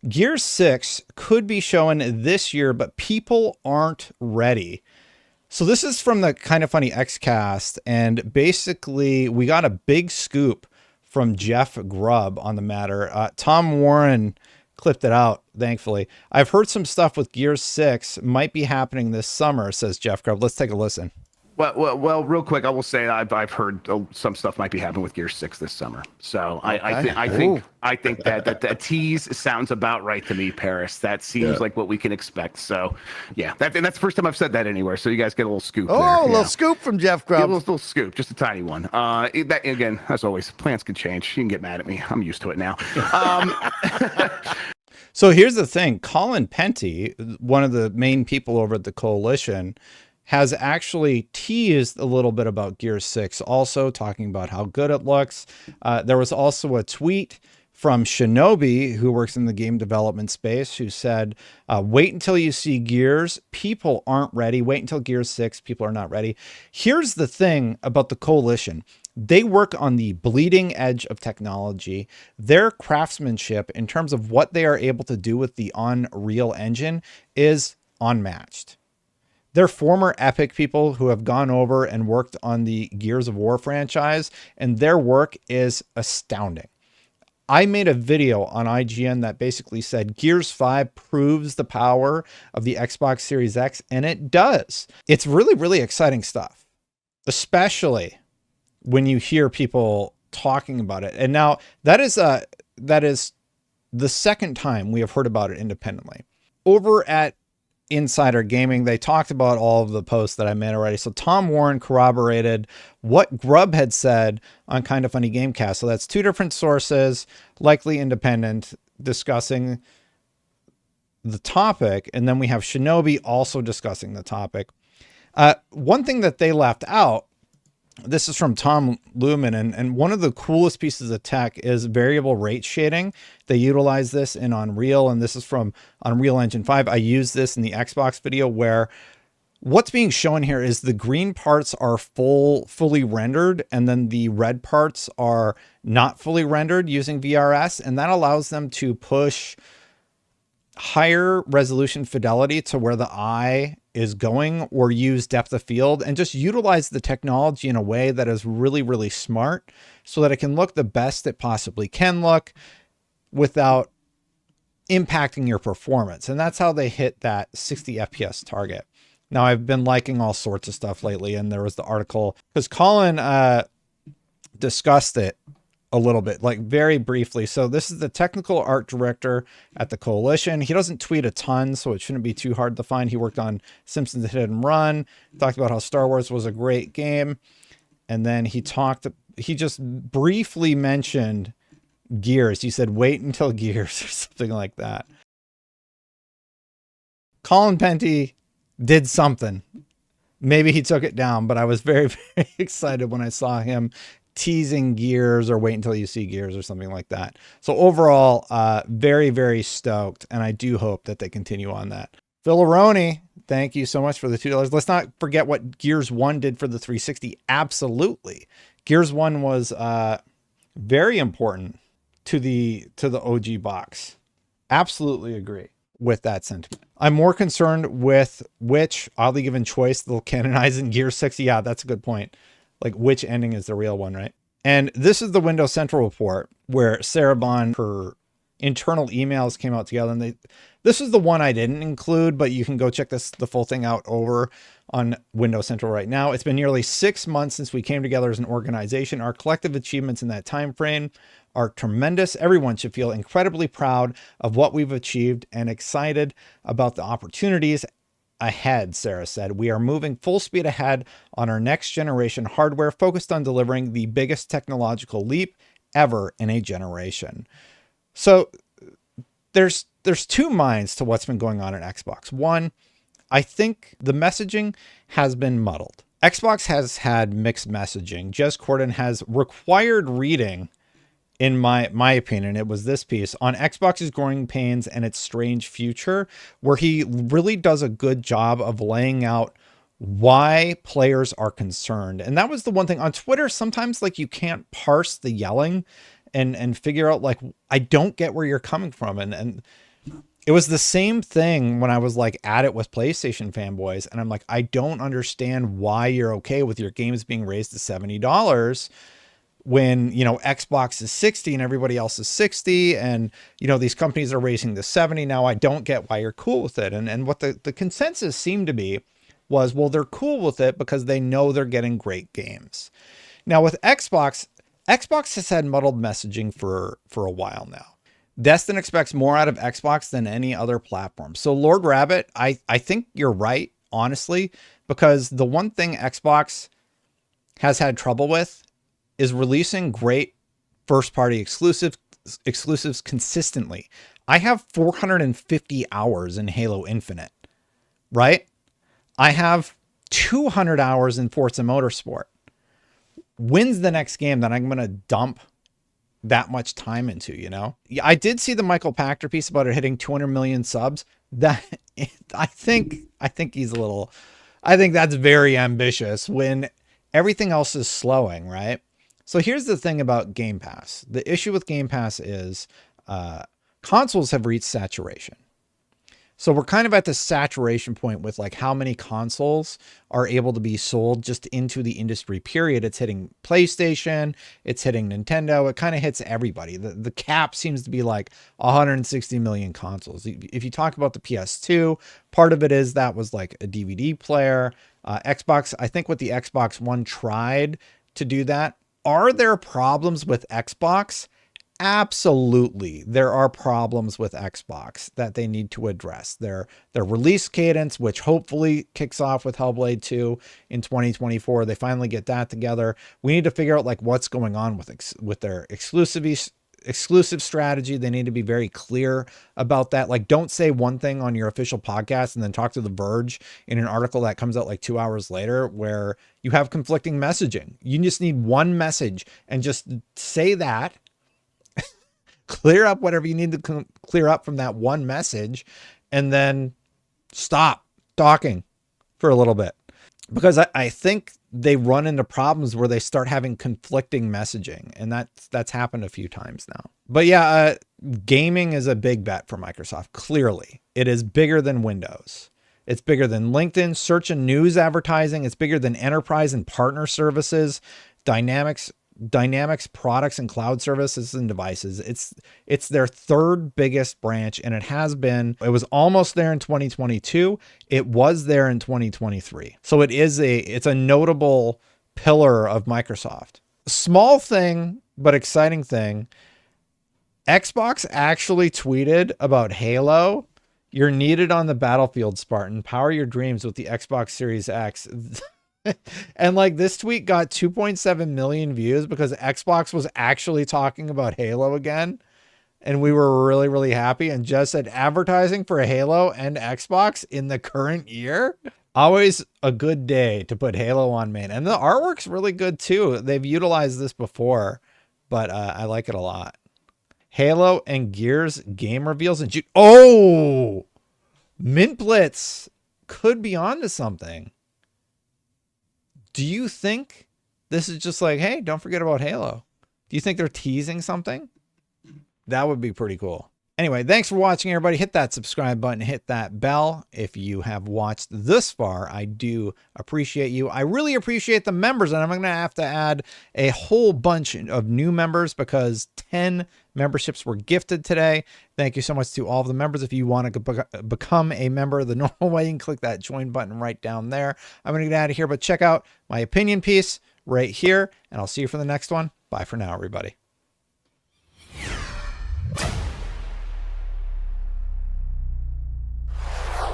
Gears 6 could be showing this year, but people aren't ready. So this is from the Kind of Funny Xcast, and basically we got a big scoop from Jeff Grubb on the matter. Tom Warren clipped it out, thankfully. I've heard some stuff with Gears 6 might be happening this summer, says Jeff Grubb. Let's take a listen. Well, real quick, I will say I've heard some stuff might be happening with Gear 6 this summer. So okay. I think that tease sounds about right to me, Paris. That seems like what we can expect. So yeah, that's the first time I've said that anywhere. So you guys get a little scoop. A little scoop from Jeff Grubb. A little scoop, just a tiny one. That, again, as always, plans can change. You can get mad at me. I'm used to it now. So here's the thing. Colin Penty, one of the main people over at the Coalition, has actually teased a little bit about Gears 6, also talking about how good it looks. There was also a tweet from Shinobi, who works in the game development space, who said, wait until you see Gears. People aren't ready. Wait until Gears 6. People are not ready. Here's the thing about the Coalition. They work on the bleeding edge of technology. Their craftsmanship in terms of what they are able to do with the Unreal Engine is unmatched. They're former Epic people who have gone over and worked on the Gears of War franchise, and their work is astounding. I made a video on IGN that basically said Gears 5 proves the power of the Xbox Series X, and it does. It's really, really exciting stuff, especially when you hear people talking about it. And now that is the second time we have heard about it independently. Over at Insider Gaming, they talked about all of the posts that I made already. So Tom Warren corroborated what Grubb had said on Kind of Funny Gamecast. So that's two different sources, likely independent, discussing the topic. And then we have Shinobi also discussing the topic. One thing that they left out, this is from Tom Lumen, and one of the coolest pieces of tech is variable rate shading. They utilize this in Unreal, and this is from Unreal Engine 5. I used this in the Xbox video, where what's being shown here is the green parts are fully rendered, and then the red parts are not fully rendered using VRS, and that allows them to push higher resolution fidelity to where the eye is going, or use depth of field, and just utilize the technology in a way that is really, really smart so that it can look the best it possibly can look without impacting your performance. And that's how they hit that 60 FPS target. Now, I've been liking all sorts of stuff lately, and there was the article because Colin discussed it a little bit, like very briefly. So this is the technical art director at the Coalition. He doesn't tweet a ton, so it shouldn't be too hard to find. He worked on Simpsons Hit and Run, talked about how Star Wars was a great game. And then he just briefly mentioned Gears. He said, wait until Gears or something like that. Colin Penty did something. Maybe he took it down, but I was very, very excited when I saw him teasing Gears or wait until you see Gears or something like that. So overall, very, very stoked. And I do hope that they continue on that. Phil Aroni, thank you so much for the $2. Let's not forget what Gears 1 did for the 360. Absolutely. Gears 1 was very important to the OG box. Absolutely agree with that sentiment. I'm more concerned with which oddly given choice they'll canonize in Gears 6. Yeah, that's a good point. Like, which ending is the real one, right? And this is the Windows Central report where Sarah Bond, her internal emails came out together. And this is the one I didn't include, but you can go check the full thing out over on Windows Central right now. It's been nearly 6 months since we came together as an organization. Our collective achievements in that time frame are tremendous. Everyone should feel incredibly proud of what we've achieved and excited about the opportunities ahead, Sarah said. We are moving full speed ahead on our next generation hardware, focused on delivering the biggest technological leap ever in a generation. So there's two minds to what's been going on in Xbox. One, I think the messaging has been muddled. Xbox has had mixed messaging. Jez Corden has required reading, in my opinion. It was this piece on Xbox's growing pains and its strange future, where he really does a good job of laying out why players are concerned. And that was the one thing on Twitter. Sometimes like you can't parse the yelling and figure out like, I don't get where you're coming from. And It was the same thing when I was like at it with PlayStation fanboys. And I'm like, I don't understand why you're okay with your games being raised to $70 when, you know, Xbox is 60 and everybody else is 60. And, you know, these companies are raising to 70. Now I don't get why you're cool with it. And what the consensus seemed to be was, well, they're cool with it because they know they're getting great games. Now with Xbox has had muddled messaging for a while now. Destin expects more out of Xbox than any other platform. So Lord Rabbit, I think you're right, honestly, because the one thing Xbox has had trouble with is releasing great first-party exclusives consistently. I have 450 hours in Halo Infinite, right? I have 200 hours in Forza Motorsport. When's the next game that I'm going to dump that much time into, you know? I did see the Michael Pachter piece about it hitting 200 million subs. That I think he's a little, I think that's very ambitious when everything else is slowing, right? So here's the thing about Game Pass. The issue with Game Pass is consoles have reached saturation. So we're kind of at the saturation point with like how many consoles are able to be sold just into the industry, period. It's hitting PlayStation, it's hitting Nintendo, it kind of hits everybody. The cap seems to be like 160 million consoles. If you talk about the PS2, part of it is that was like a DVD player. Xbox, I think with the Xbox One tried to do that. Are there problems with Xbox? Absolutely. There are problems with Xbox that they need to address. Their release cadence, which hopefully kicks off with Hellblade 2 in 2024. They finally get that together. We need to figure out like what's going on with their exclusive strategy. They need to be very clear about that. Like, don't say one thing on your official podcast and then talk to The Verge in an article that comes out like 2 hours later where you have conflicting messaging. You just need one message and just say that. Clear up whatever you need to clear up from that one message and then stop talking for a little bit. Because I think they run into problems where they start having conflicting messaging, and that's happened a few times now. But yeah, gaming is a big bet for Microsoft. Clearly, it is bigger than Windows. It's bigger than LinkedIn, search and news advertising. It's bigger than enterprise and partner services, Dynamics products and cloud services and devices. It's their third biggest branch, and it has been. It was almost there in 2022. It was there in 2023. So it's a notable pillar of Microsoft. Small thing, but exciting thing. Xbox actually tweeted about Halo. You're needed on the battlefield, Spartan. Power your dreams with the Xbox Series X. And like this tweet got 2.7 million views because Xbox was actually talking about Halo again. And we were really, really happy and just said advertising for Halo and Xbox in the current year. Always a good day to put Halo on main. And the artwork's really good too. They've utilized this before, but I like it a lot. Halo and Gears game reveals in June. Oh, Mint Blitz could be onto something. Do you think this is just like, hey, don't forget about Halo? Do you think they're teasing something? That would be pretty cool. Anyway, thanks for watching, everybody. Hit that subscribe button, hit that bell. If you have watched this far, I do appreciate you. I really appreciate the members, and I'm going to have to add a whole bunch of new members because 10 memberships were gifted today. Thank you so much to all of the members. If you want to become a member the normal way, you can click that join button right down there. I'm going to get out of here, but check out my opinion piece right here, and I'll see you for the next one. Bye for now, everybody.